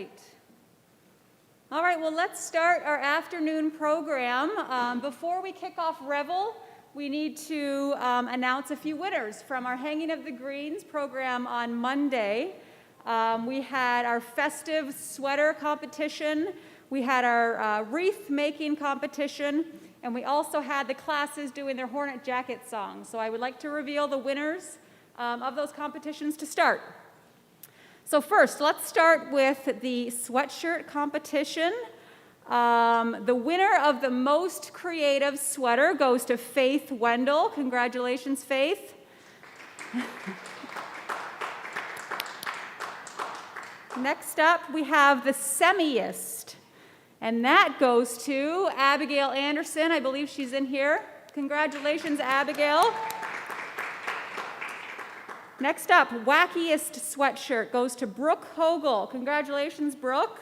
right. All right, well, let's start our afternoon program. Before we kick off Revel, we need to announce a few winners from our Hanging of the Greens program on Monday. We had our festive sweater competition, we had our wreath making competition, and we also had the classes doing their Hornet Jacket songs. So I would like to reveal the winners of those competitions to start. So first, let's start with the sweatshirt competition. The winner of the most creative sweater goes to Faith Wendell. Congratulations, Faith. Next up, we have the semiist, and that goes to Abigail Anderson. I believe she's in here. Congratulations, Abigail. Next up, wackiest sweatshirt goes to Brooke Hogel. Congratulations, Brooke.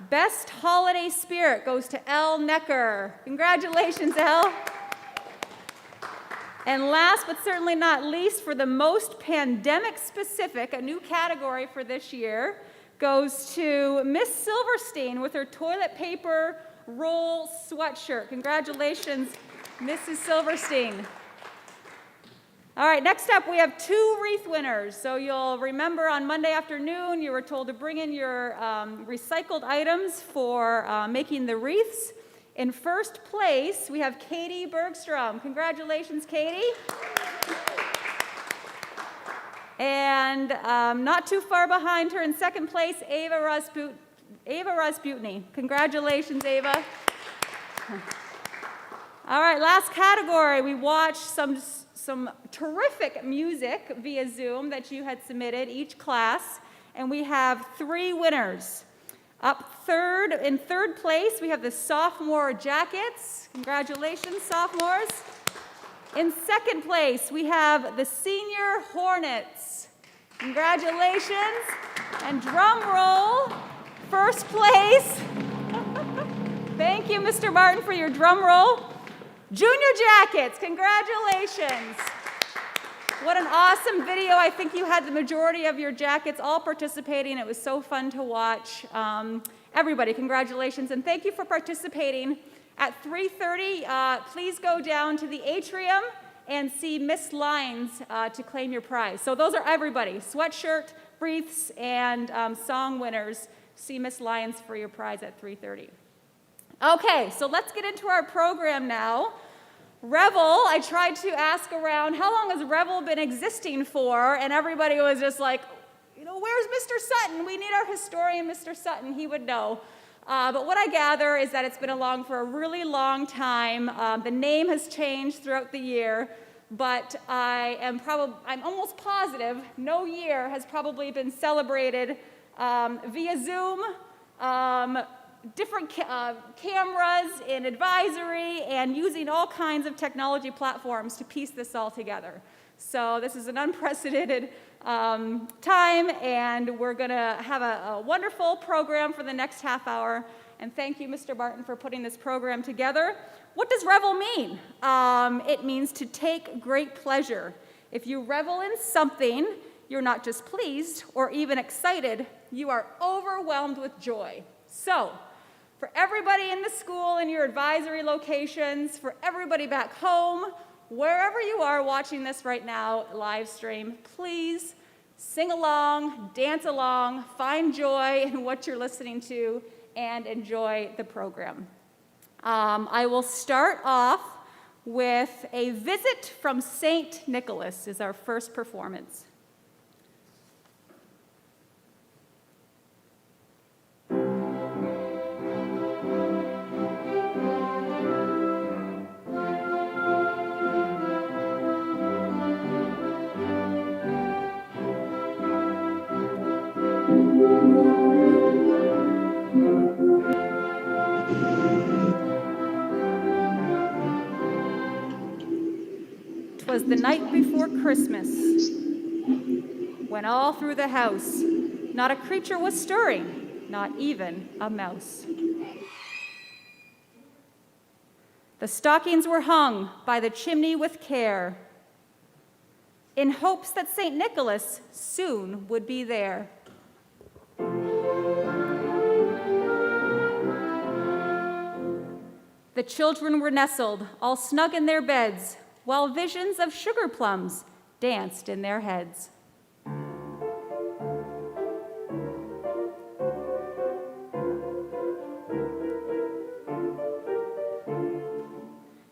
Best holiday spirit goes to Elle Necker. Congratulations, Elle. And last but certainly not least, for the most pandemic specific, a new category for this year, goes to Miss Silverstein with her toilet paper roll sweatshirt. Congratulations, Mrs. Silverstein. All right, next up, we have two wreath winners. So you'll remember on Monday afternoon, you were told to bring in your recycled items for making the wreaths. In first place, we have Katie Bergstrom. Congratulations, Katie. And not too far behind her in second place, Ava Rasputny. Congratulations, Ava. All right, last category, we watched some terrific music via Zoom that you had submitted, each class, and we have three winners. In third place, we have the sophomore jackets. Congratulations, sophomores. In second place, we have the senior hornets. Congratulations. And drum roll, first place. Thank you, Mr. Martin, for your drum roll. Junior jackets, congratulations. What an awesome video. I think you had the majority of your jackets all participating. It was so fun to watch. Everybody, congratulations, and thank you for participating. At 3:30, please go down to the atrium and see Miss Lyons to claim your prize. So those are everybody, sweatshirt, wreaths, and song winners. See Miss Lyons for your prize at 3:30. Okay, so let's get into our program now. Revel, I tried to ask around, how long has Revel been existing for? And everybody was just like, where's Mr. Sutton? We need our historian, Mr. Sutton. He would know. But what I gather is that it's been along for a really long time. The name has changed throughout the year, but I'm almost positive no year has probably been celebrated via Zoom, different cameras and advisory, and using all kinds of technology platforms to piece this all together. So this is an unprecedented time, and we're going to have a wonderful program for the next half hour. And thank you, Mr. Martin, for putting this program together. What does revel mean? It means to take great pleasure. If you revel in something, you're not just pleased or even excited, you are overwhelmed with joy. So, for everybody in the school, in your advisory locations, for everybody back home, wherever you are watching this right now, live stream, please sing along, dance along, find joy in what you're listening to, and enjoy the program. I will start off with a visit from St. Nicholas is our first performance. 'Twas the night before Christmas, when all through the house not a creature was stirring, not even a mouse. The stockings were hung by the chimney with care. in hopes that St. Nicholas soon would be there. The children were nestled, all snug in their beds, while visions of sugar plums danced in their heads.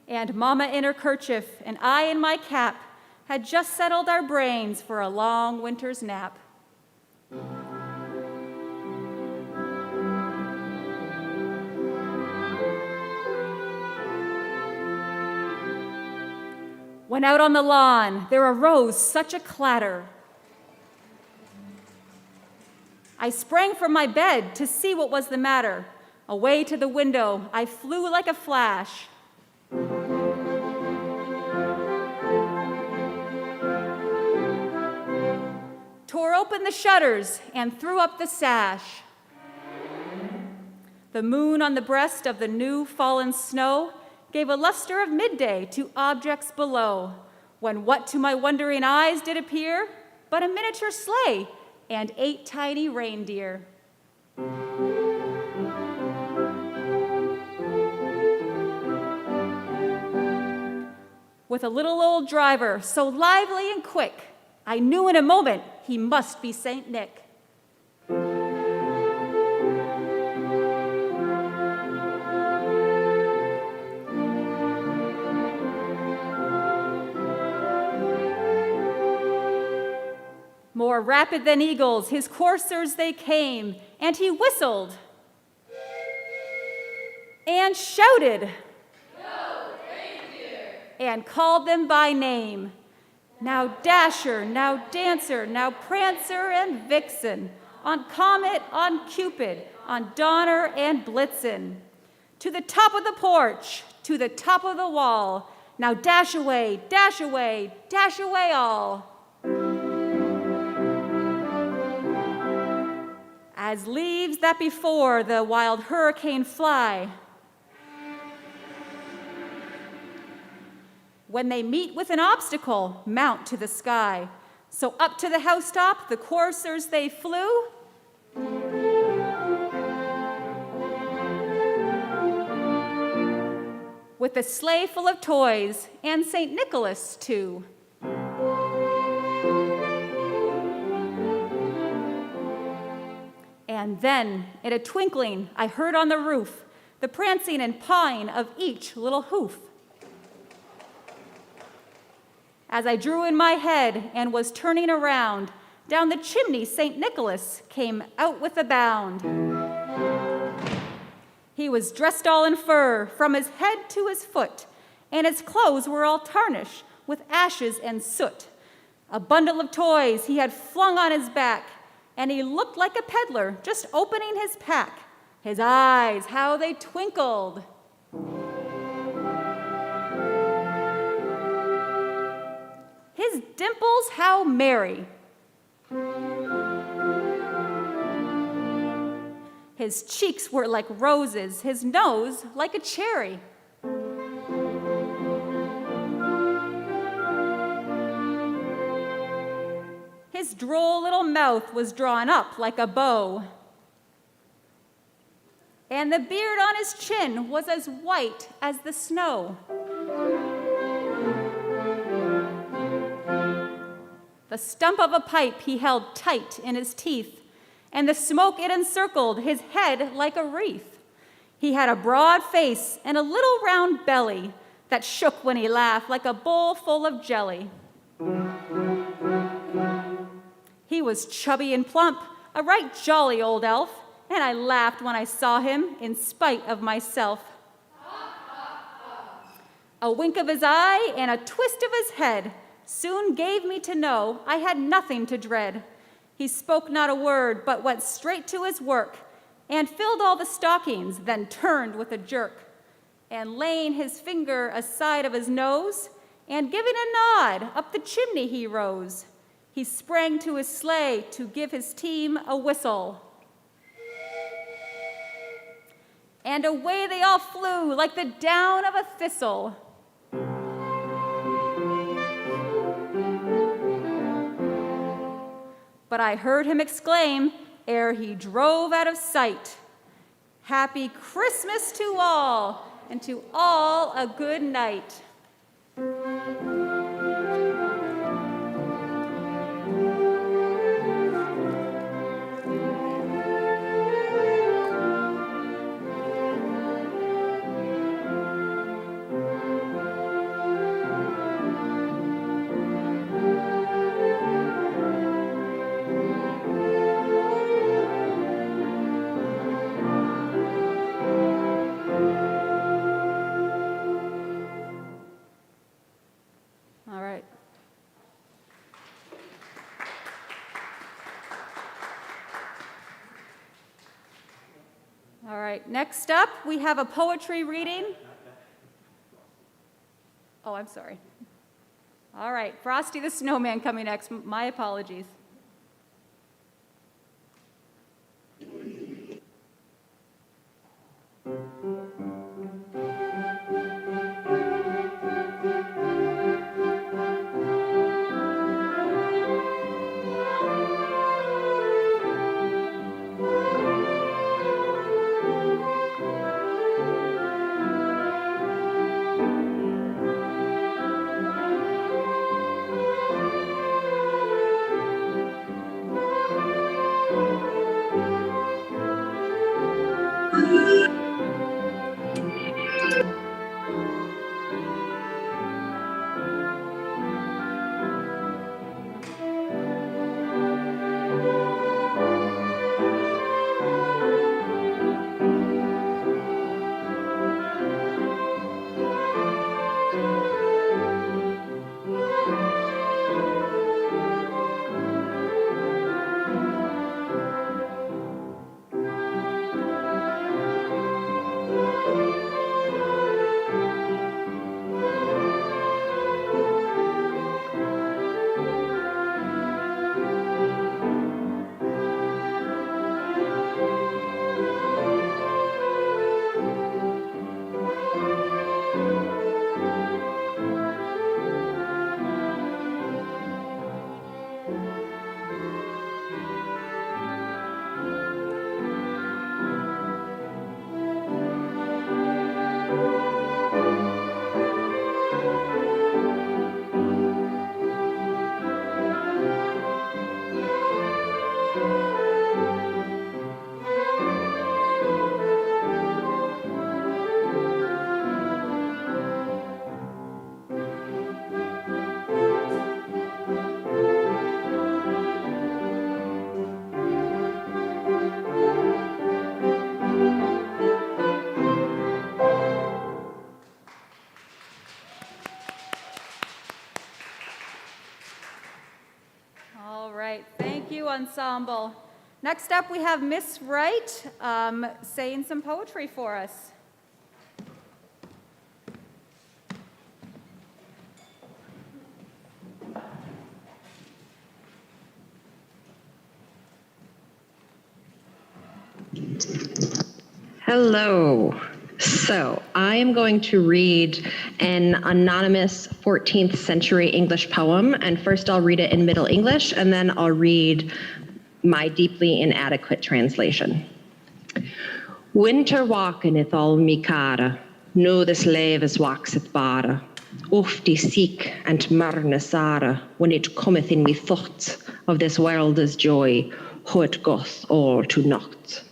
And Mama in her kerchief and I in my cap had just settled our brains for a long winter's nap. When out on the lawn, there arose such a clatter. I sprang from my bed to see what was the matter. Away to the window, I flew like a flash. Tore open the shutters and threw up the sash. The moon on the breast of the new fallen snow gave a luster of midday to objects below, when what to my wondering eyes did appear but a miniature sleigh and 8 tiny reindeer. With a little old driver so lively and quick, I knew in a moment he must be St. Nick. More rapid than eagles, his coursers they came, and he whistled and shouted and called them by name. Now Dasher, now Dancer, now Prancer and Vixen, on Comet, on Cupid, on Donner and Blitzen. To the top of the porch, to the top of the wall, now dash away, dash away, dash away all. As leaves that before the wild hurricane fly, when they meet with an obstacle, mount to the sky. So up to the housetop, the coursers they flew. With a sleigh full of toys and St. Nicholas too. And then, in a twinkling, I heard on the roof the prancing and pawing of each little hoof. As I drew in my head and was turning around, down the chimney St. Nicholas came out with a bound. He was dressed all in fur, from his head to his foot, and his clothes were all tarnished with ashes and soot. A bundle of toys he had flung on his back, and he looked like a peddler just opening his pack. His eyes, how they twinkled. His dimples, how merry. His cheeks were like roses, his nose like a cherry. His droll little mouth was drawn up like a bow. And the beard on his chin was as white as the snow. The stump of a pipe he held tight in his teeth, and the smoke it encircled his head like a wreath. He had a broad face and a little round belly that shook when he laughed like a bowl full of jelly. He was chubby and plump, a right jolly old elf, and I laughed when I saw him in spite of myself. A wink of his eye and a twist of his head soon gave me to know I had nothing to dread. He spoke not a word, but went straight to his work, and filled all the stockings, then turned with a jerk, and laying his finger aside of his nose, and giving a nod, up the chimney he rose. He sprang to his sleigh to give his team a whistle. And away they all flew like the down of a thistle. But I heard him exclaim, ere he drove out of sight, "Happy Christmas to all, and to all a good night." All right. All right, next up, we have a poetry reading. Oh, I'm sorry. All right, Frosty the Snowman coming next. My apologies. All right, thank you, Ensemble. Next up, we have Miss Wright saying some poetry for us. Hello. So I am going to read an anonymous 14th century English poem, and first I'll read it in Middle English, and then I'll read my deeply inadequate translation. Winter walkeneth all me cara, no the slave is waxeth bara. Oft I seek and murna Sara, when it cometh in me thoughts of this world's joy, how it goth all to naught.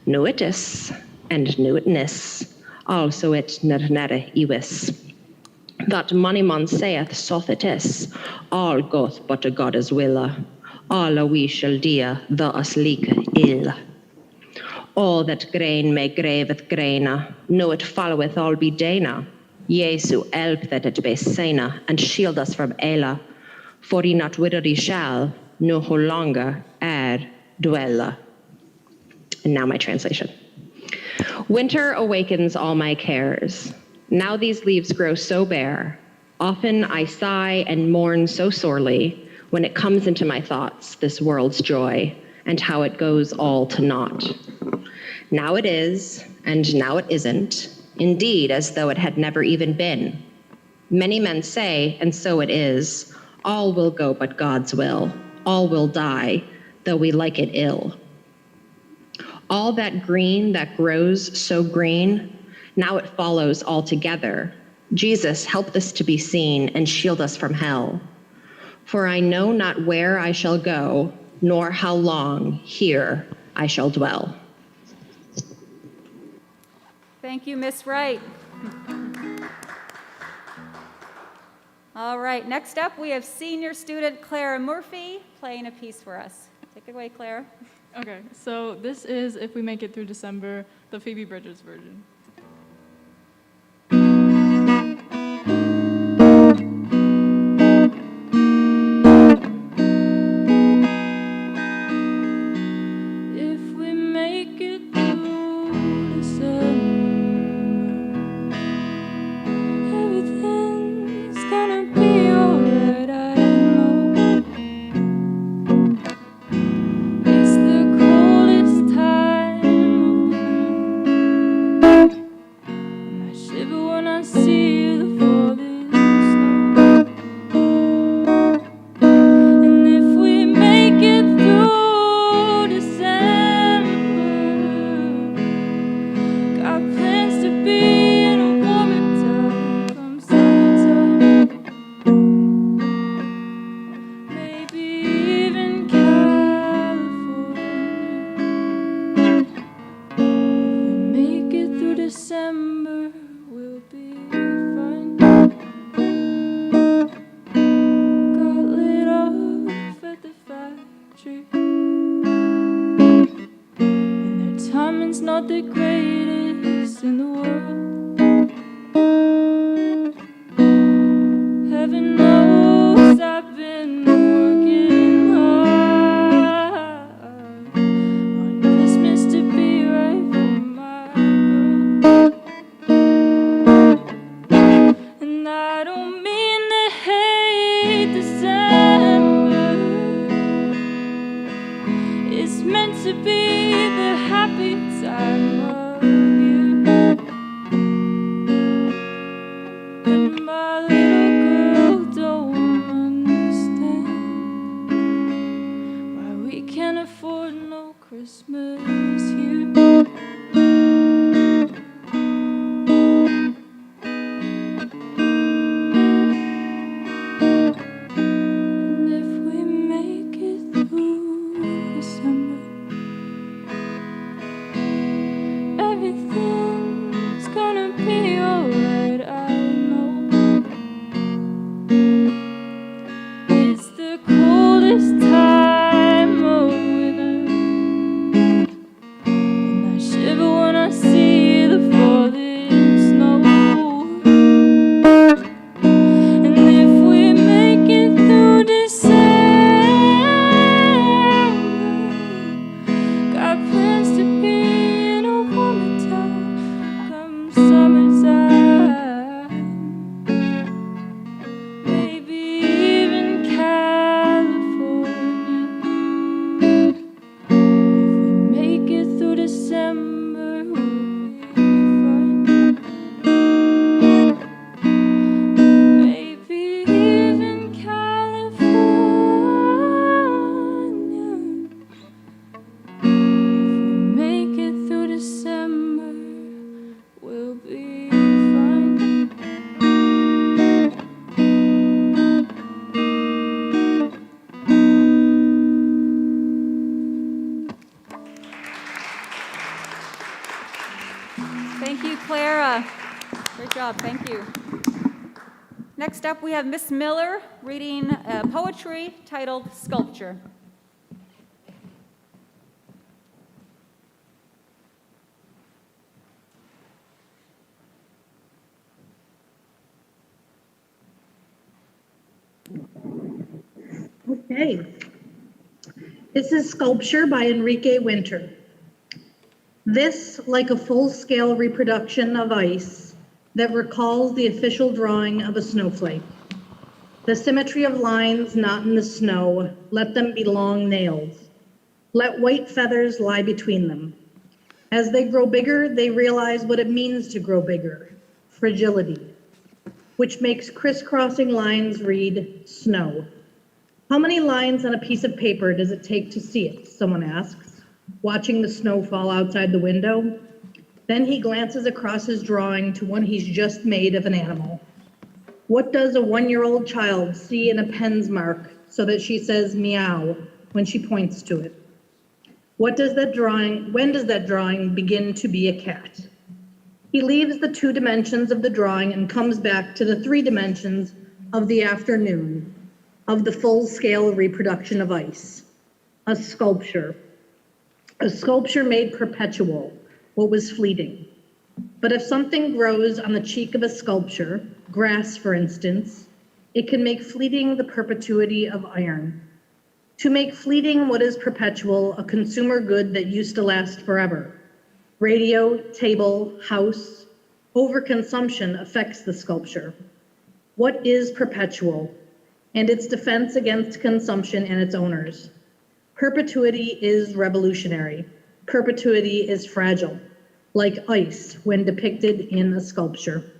No it is, and no it nis, also it nere iwis. That money man saith soth it is, all goth but a God's willa, all a we shall dia, the us leak ill. All that grain may graveth graina, no it followeth all be dana. Jesu help that it be saina, and shield us from Ela, for he not wither he shall, no how longer dwella. And now my translation. Winter awakens all my cares. Now these leaves grow so bare. Often I sigh and mourn so sorely when it comes into my thoughts, this world's joy, and how it goes all to naught. Now it is, and now it isn't, indeed as though it had never even been. Many men say, and so it is, all will go but God's will. all will die, though we like it ill. All that green that grows so green, now it follows altogether. Jesus, help this to be seen and shield us from hell. For I know not where I shall go, nor how long here I shall dwell. Thank you, Miss Wright. All right, next up we have senior student Clara Murphy playing a piece for us. Take it away, Clara. Okay, so this is If We Make It Through December, the Phoebe Bridgers version. If we make it through December, everything's gonna be alright, I know. It's the coldest time of year, and I shiver when I see the falling snow. And if we make it through December, got plans to be in a warmer town come summertime. Maybe even California. If we make it through December, we'll be fine. Got laid off at the factory, and their timing's not the greatest in the world. Heaven knows I've been working hard on Christmas to be right for my girl. And I don't mean to hate December. It's meant to be the happy time of year. But my little girl don't understand why we can't afford no Christmas here. And if we make it through December, everything's gonna be alright, I know. It's the coldest time of winter, and I shiver when I see the falling snow. And if we make it through December, got plans to be in a warmer town come summertime. Maybe even California. If we make it through December, we'll be fine. Maybe even California. If we make it through December, we'll be fine. Thank you, Clara. Great job, thank you. Next up, we have Miss Miller reading poetry titled Sculpture. Okay. This is Sculpture by Enrique Winter. This, like a full-scale reproduction of ice that recalls the official drawing of a snowflake. The symmetry of lines not in the snow, let them be long nails. Let white feathers lie between them. As they grow bigger, they realize what it means to grow bigger, fragility, which makes crisscrossing lines read snow. How many lines on a piece of paper does it take to see it? Someone asks, watching the snow fall outside the window. Then he glances across his drawing to one he's just made of an animal. What does a 1-year-old child see in a pen's mark so that she says meow when she points to it? When does that drawing begin to be a cat? He leaves the 2 dimensions of the drawing and comes back to the 3 dimensions of the afternoon, of the full-scale reproduction of ice. A sculpture. A sculpture made perpetual what was fleeting. But if something grows on the cheek of a sculpture, grass for instance, it can make fleeting the perpetuity of iron. To make fleeting what is perpetual a consumer good that used to last forever. Radio, table, house, overconsumption affects the sculpture. What is perpetual? And its defense against consumption and its owners. Perpetuity is revolutionary. Perpetuity is fragile, like ice when depicted in a sculpture.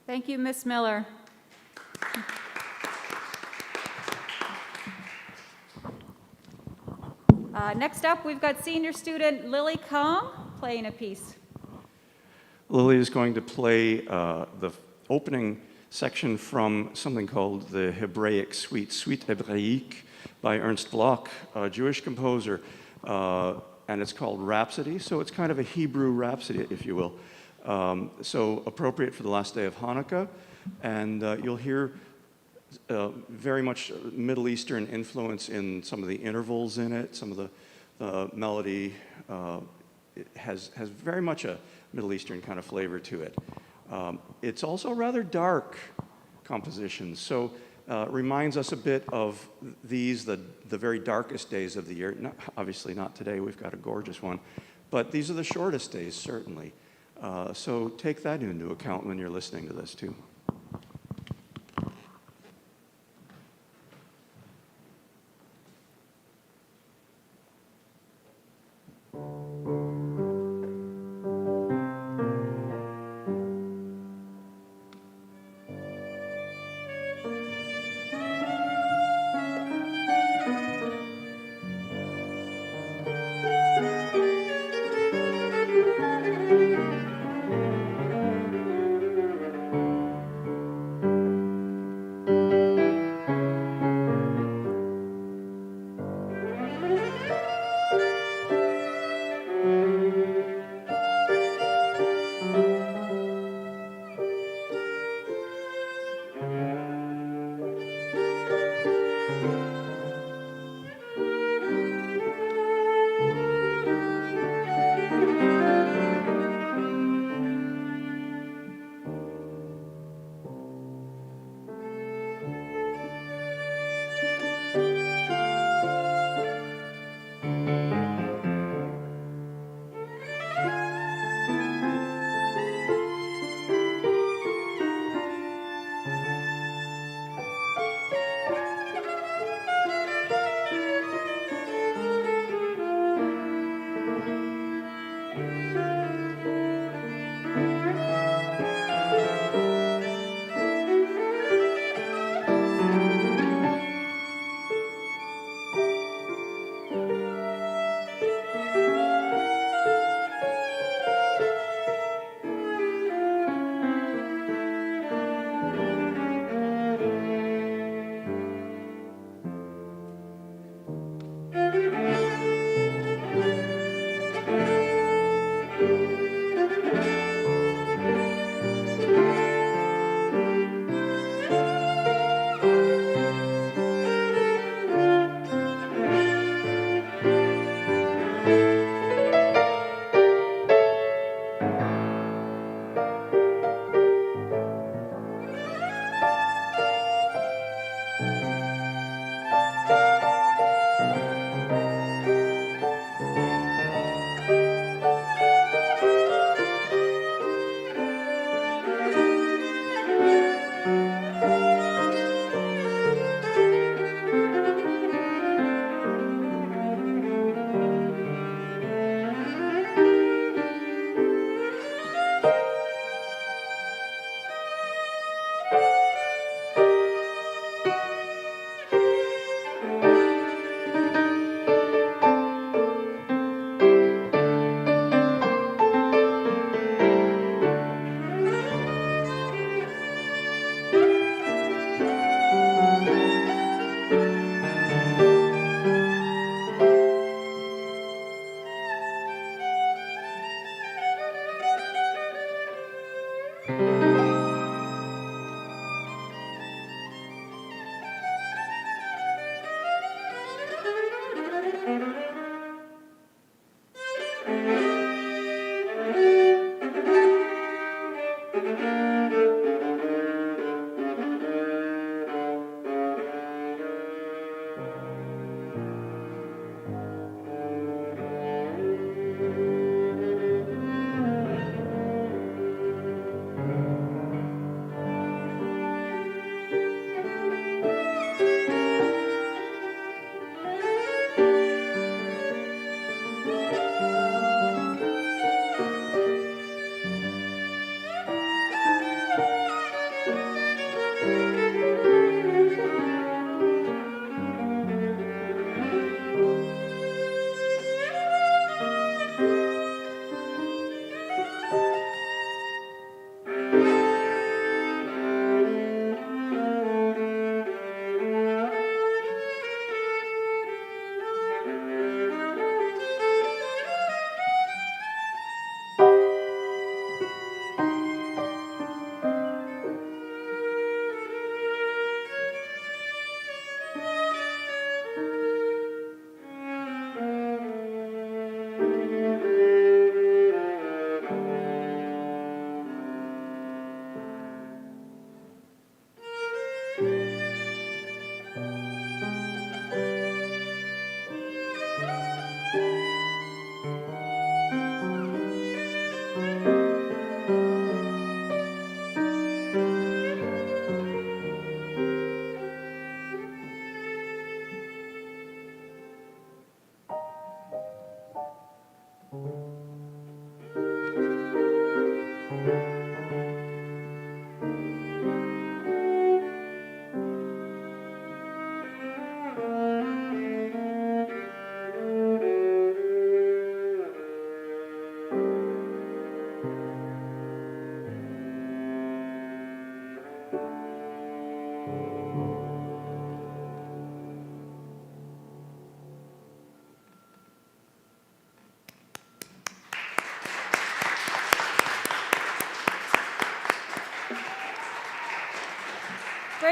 Thank you, Miss Miller. Next up, we've got senior student Lily Kong playing a piece. Lily is going to play the opening section from something called the Hebraic Suite, Suite Hébraïque by Ernst Bloch, a Jewish composer, and it's called Rhapsody, so it's kind of a Hebrew rhapsody, if you will. So appropriate for the last day of Hanukkah, and you'll hear very much Middle Eastern influence in some of the intervals in it. Some of the melody it has very much a Middle Eastern kind of flavor to it. It's also rather dark composition, so reminds us a bit of these, the very darkest days of the year. Obviously not today, we've got a gorgeous one, but these are the shortest days, certainly. So take that into account when you're listening to this too.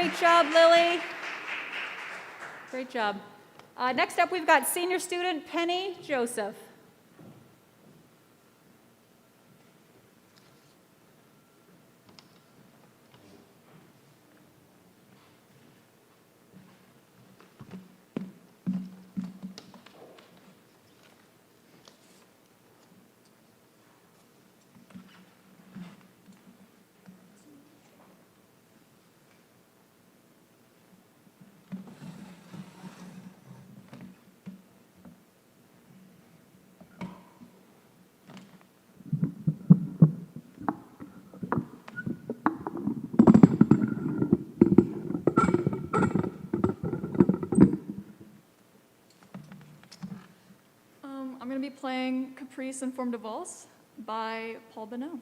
Great job, Lily. Great job. Next up, we've got senior student Penny Joseph. I'm going to be playing Caprice en forme de valse by Paul Bonneau.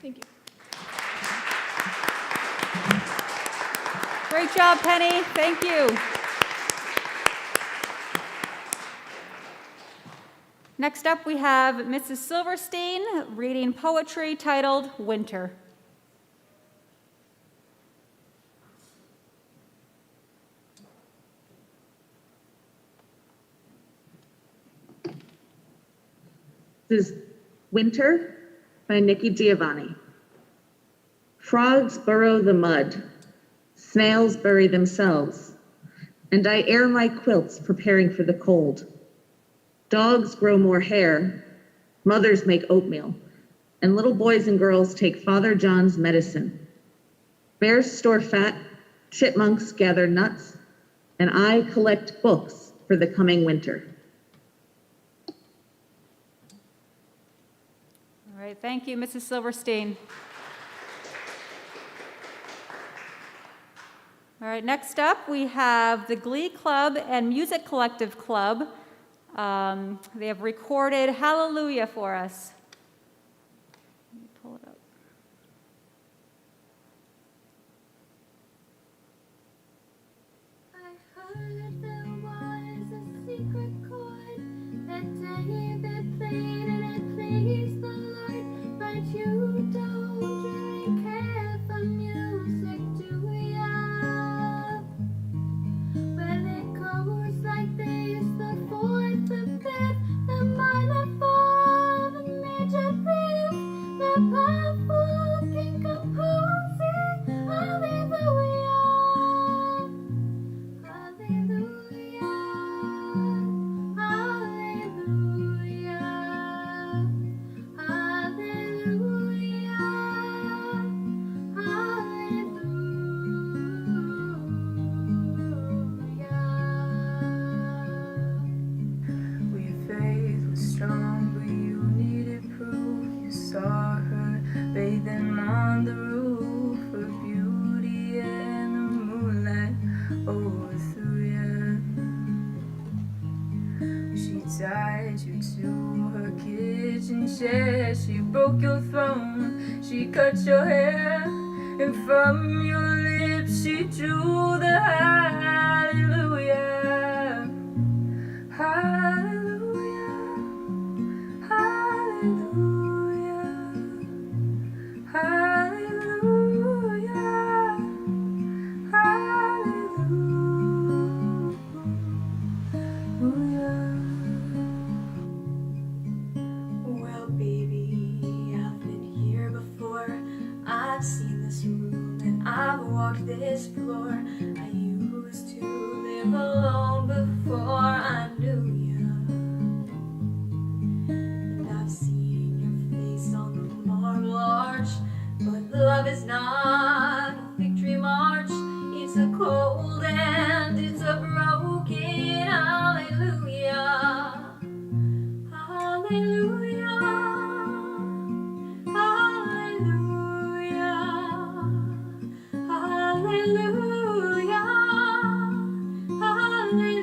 Thank you. Great job, Penny. Thank you. Next up, we have Mrs. Silverstein reading poetry titled Winter. This is Winter by Nikki Giovanni. Frogs burrow the mud, snails bury themselves, and I air my quilts preparing for the cold. Dogs grow more hair, mothers make oatmeal, and little boys and girls take Father John's medicine. Bears store fat, chipmunks gather nuts, and I collect books for the coming winter. All right, thank you, Mrs. Silverstein. All right, next up we have the Glee Club and Music Collective Club. They have recorded Hallelujah for us. Let me pull it up. I heard there was a secret chord that David played and it pleased the Lord. But you don't really care for music, do ya? Well, it goes like this: the fourth, the fifth, the minor fall, the major fifth, the powerful king composing. Hallelujah. Hallelujah, hallelujah, hallelujah. Well, your faith was strong, but you needed proof. You saw her bathing on the roof, her beauty and the moonlight overthrew you. She tied you to her kitchen chair. She broke your throne. She cut your hair, and from your lips she drew the hallelujah. Hallelujah, hallelujah, hallelujah, hallelujah. Well, baby, I've been here before. I've seen this room and I've walked this floor. I used to live alone before I knew you. And I've seen your face on the marble arch. But love is not a victory march. It's a cold and it's a broken hallelujah. Hallelujah, hallelujah, hallelujah, hallelujah.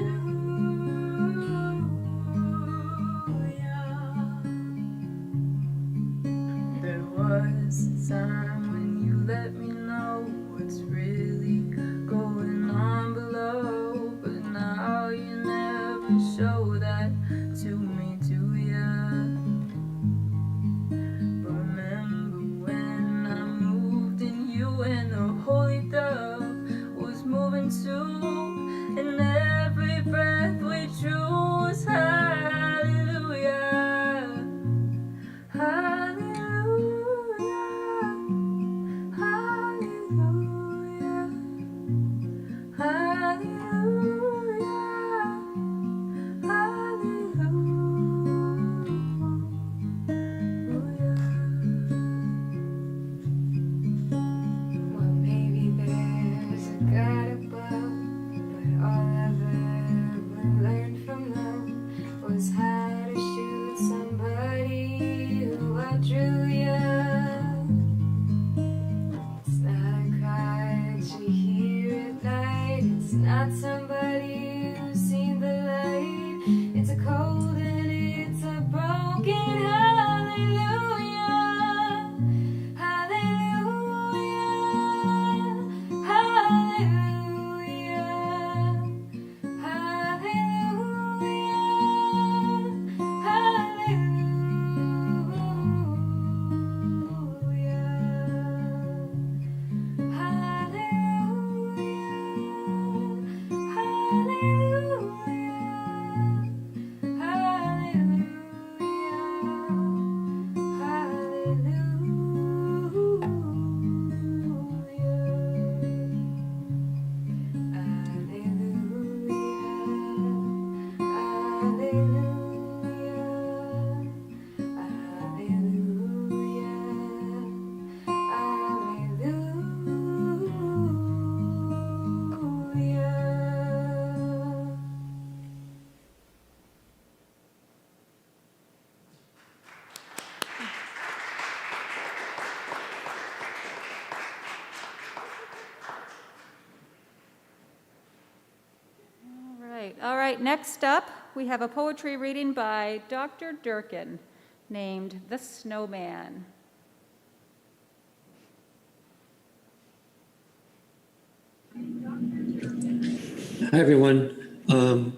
There was a time when you let me know what's really going on below, but now you never show that to me, do ya? But remember when I moved in you and the holy dove All right, next up, we have a poetry reading by Dr. Durkin named The Snowman. Hi, everyone. I'm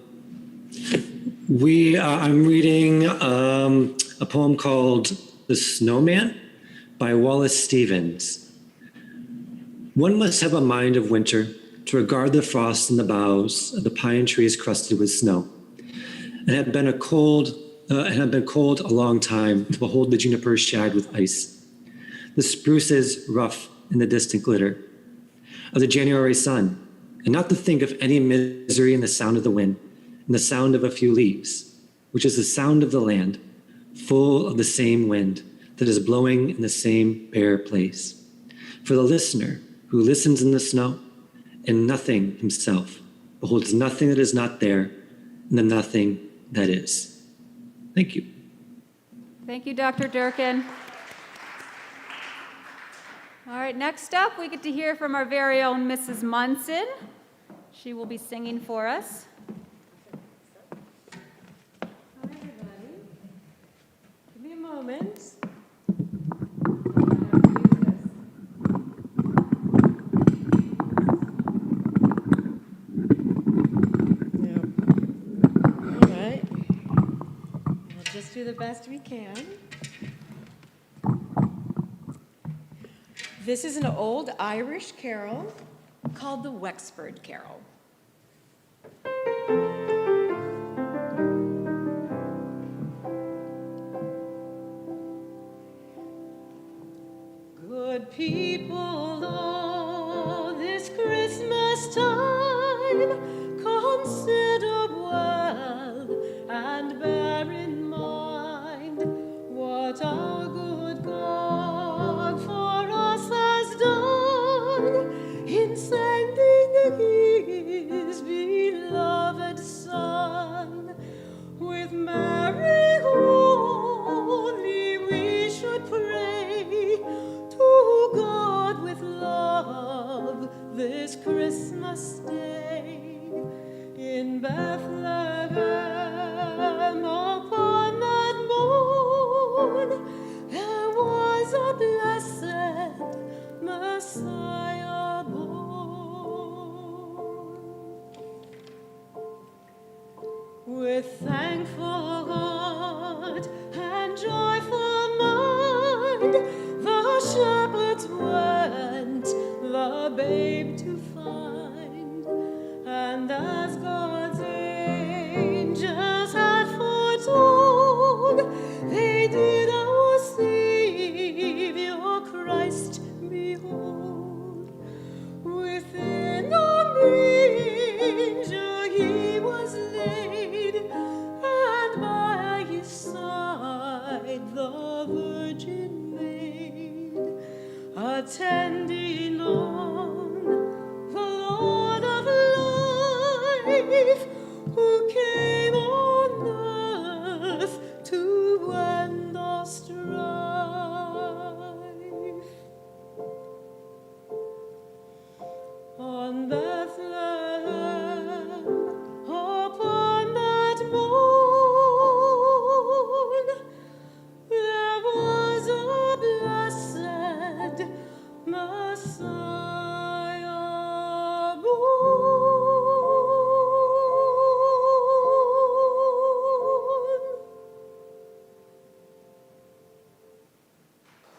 reading a poem called The Snowman by Wallace Stevens. One must have a mind of winter to regard the frost in the boughs of the pine trees crusted with snow. It had been cold a long time to behold the junipers shag with ice, the spruces rough in the distant glitter of the January sun, and not to think of any misery in the sound of the wind, and the sound of a few leaves, which is the sound of the land, full of the same wind that is blowing in the same bare place. For the listener who listens in the snow, and nothing himself, beholds nothing that is not there, and the nothing that is. Thank you. Thank you, Dr. Durkin. All right, next up, we get to hear from our very own Mrs. Munson. She will be singing for us. Hi, everybody. Give me a moment. All right. We'll just do the best we can. This is an old Irish carol called the Wexford Carol. Good people, oh, this Christmas time, consider well and bear in mind what our good God for us has done in sending His beloved Son. With Mary holy we should pray to God with love this Christmas day. In Bethlehem upon that morn there was a blessed Messiah born. With thankful heart and joyful mind, the shepherds went the babe to find. And as God's angels had foretold, they did our Savior Christ behold. Within a manger He was laid, and by His side the Virgin Maid, attending on the Lord of life, who came on earth to end our strife. On Bethlehem, upon that morn, there was a blessed Messiah born.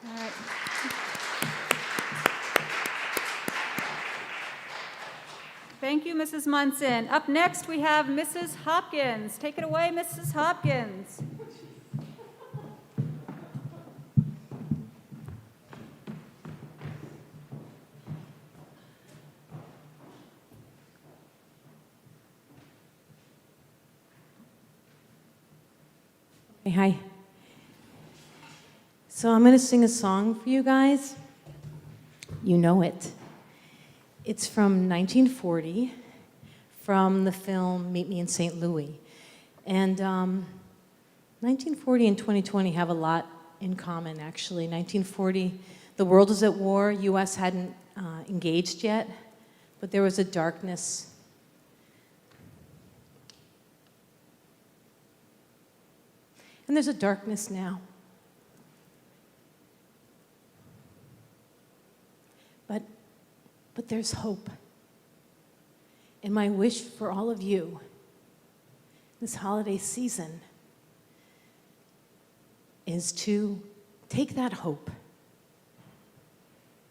All right. Thank you, Mrs. Munson. Up next, we have Mrs. Hopkins. Take it away, Mrs. Hopkins. Hey, hi. So I'm going to sing a song for you guys. You know it. It's from 1940, from the film Meet Me in St. Louis. And 1940 and 2020 have a lot in common, actually. 1940, the world was at war. U.S. hadn't engaged yet, but there was a darkness and there's a darkness now. But there's hope. And my wish for all of you this holiday season is to take that hope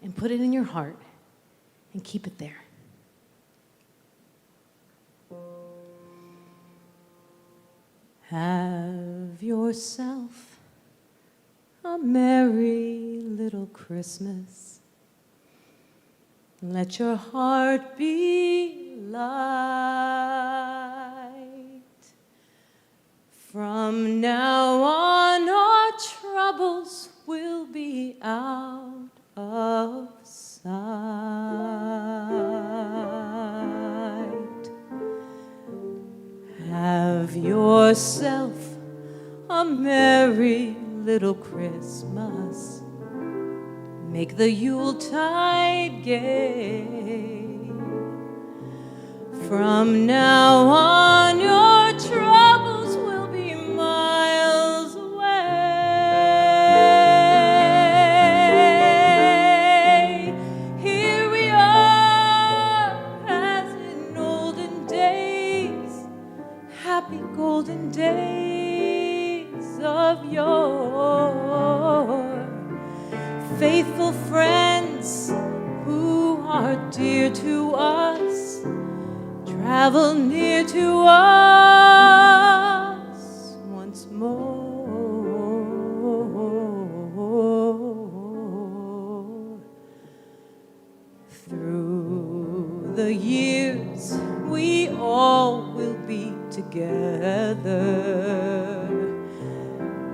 and put it in your heart and keep it there. Have yourself a merry little Christmas. Let your heart be light. From now on, our troubles will be out of sight. Have yourself a merry little Christmas. Make the Yuletide gay. From now on, your troubles will be miles away. Here we are, as in olden days, happy golden days of yore. Faithful friends who are dear to us, travel near to us once more. Through the years, we all will be together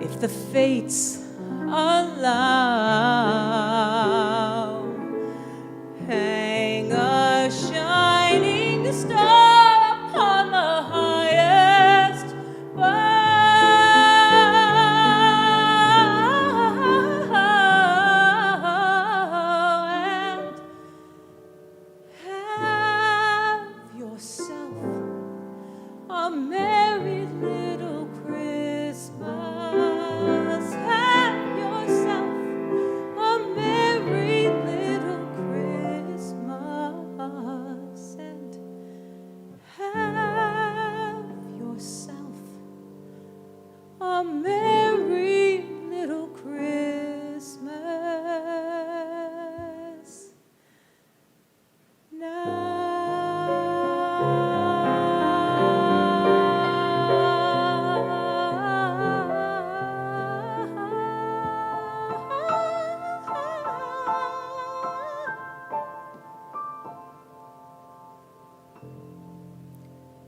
if the fates allow. Hang a shining star upon the highest bough, and have yourself a merry little Christmas. Have yourself a merry little Christmas, and have yourself a merry little Christmas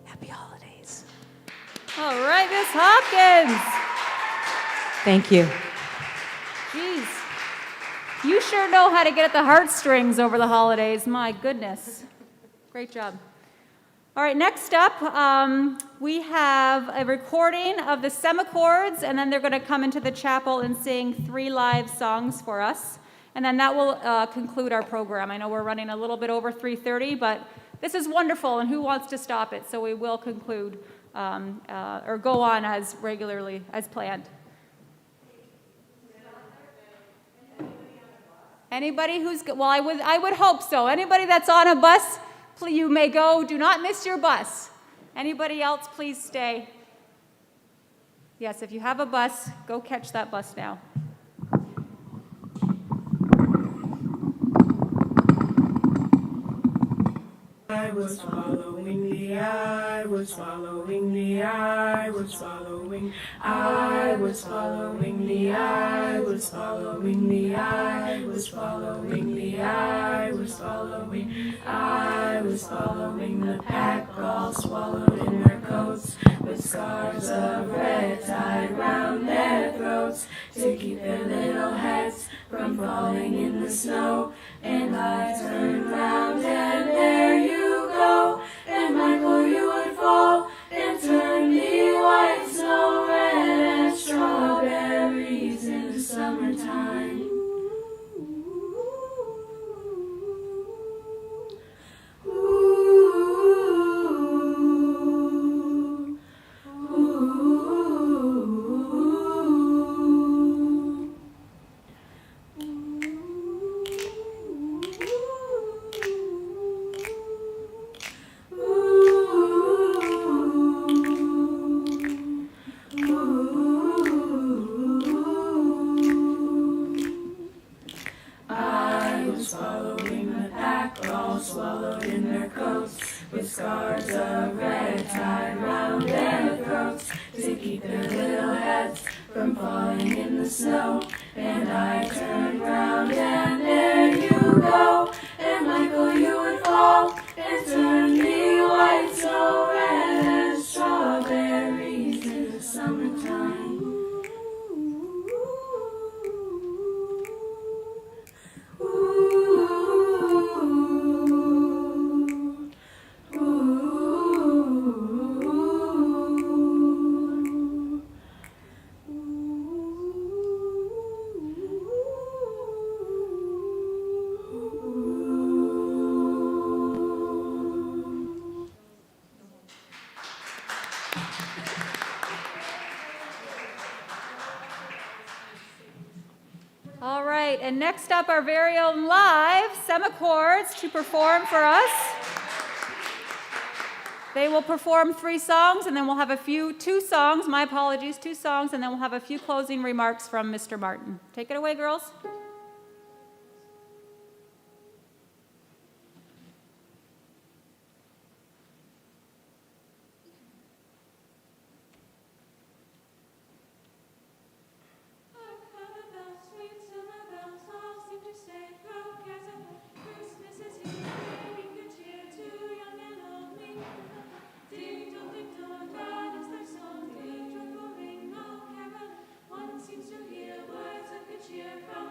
Happy holidays. All right, Miss Hopkins. Thank you. Jeez. You sure know how to get at the heartstrings over the holidays. My goodness. Great job. All right, next up, we have a recording of the Semachords, and then they're going to come into the chapel and sing 3 live songs for us. And then that will conclude our program. I know we're running a little bit over 3:30, but this is wonderful, and who wants to stop it? So we will conclude or go on as regularly as planned. Anybody who's, well, I would hope so. Anybody that's on a bus, please, you may go. Do not miss your bus. Anybody else, please stay. Yes, if you have a bus, go catch that bus now. I was following the I was following the I was following I was following the I was following the I was following the I was following the pack all swallowed in their coats with scarves of red tied round their throats to keep their little heads from falling in the snow. And I turned round and there you go, and Michael you would fall and turn the white snow red and strawberries in the summertime. Ooh, ooh, ooh. pack all swallowed in their coats, with scarves of red tied round their throats, to keep their little heads from falling in the snow. And I turned round and there you go, and Michael, you would fall and turn me white, so red as strawberries in the summertime. All right, and next up, our very own live Semachords to perform for us. They will perform 3 songs, and then we'll have two songs, my apologies, 2 songs, and then we'll have a few closing remarks from Mr. Martin. Take it away, girls. Seems to hear words of good cheer from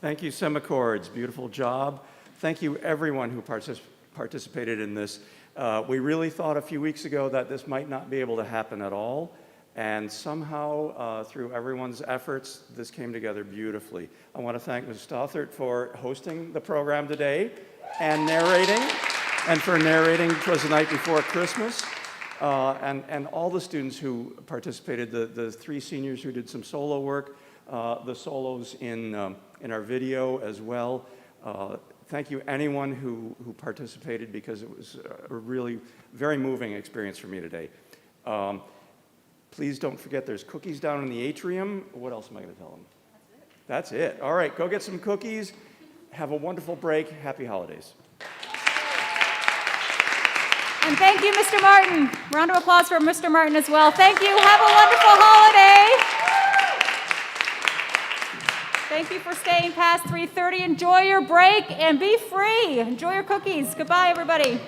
Thank you, Semachords. Beautiful job. Thank you, everyone who participated in this. We really thought a few weeks ago that this might not be able to happen at all. And somehow, through everyone's efforts, this came together beautifully. I want to thank Ms. Stothert for hosting the program today and narrating, and for narrating Twas the Night Before Christmas, and all the students who participated, the 3 seniors who did some solo work, the solos in our video as well. Thank you, anyone who participated, because it was a really very moving experience for me today. Please don't forget there's cookies down in the atrium. What else am I going to tell them? That's it. All right, go get some cookies. Have a wonderful break. Happy holidays. And thank you, Mr. Martin. Round of applause for Mr. Martin as well. Thank you. Have a wonderful holiday. Thank you for staying past 3:30. Enjoy your break and be free. Enjoy your cookies. Goodbye, everybody.